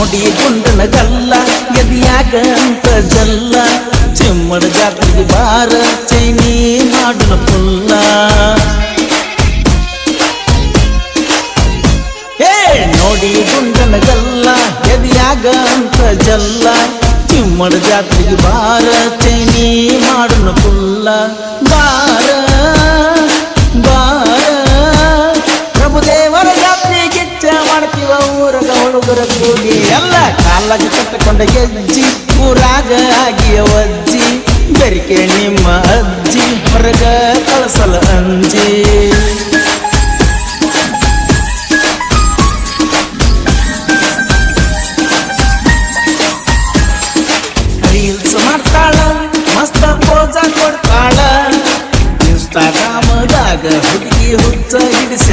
ನೋಡಿ ಗುಂಡನ ಗಲ್ಲ ಎದಿಯಾಗಂತ ಜಲ್ಲ ಚಿಮ್ಮಡ ಜಾತ್ರೆಗೆ ಬಾರ ಚೈನಿ ಮಾಡಲು ಪುಲ್ಲ ನೋಡಿ ಗುಂಡನ ಗಲ್ಲ ಎದಿಯಾಗಂತ ಜಲ್ಲ ಚಿಮ್ಮಡ ಜಾತ್ರೆಗೆ ಬಾರ ಚೈನಿ ಮಾಡಲು ಪುಲ್ಲ ಬಾರ ಬಾರ ಪ್ರಭುದೇವರ ಜಾತ್ರೆಗೆ ಮಾಡ್ತೀವ ಊರಗ ಹುಡುಗರ ಕೂಡಿ ಎಲ್ಲ ಕಾಲಾಗಿ ಕಟ್ಟಕೊಂಡ ಗೆಜ್ಜಿ ಊರಾಗ ಆಗಿಯ ಅಜ್ಜಿ ಬೆರಿಕೆ ನಿಮ್ಮ ಅಜ್ಜಿ ಹೊರಗ ಕಳಸಲ ಅಂಜಿ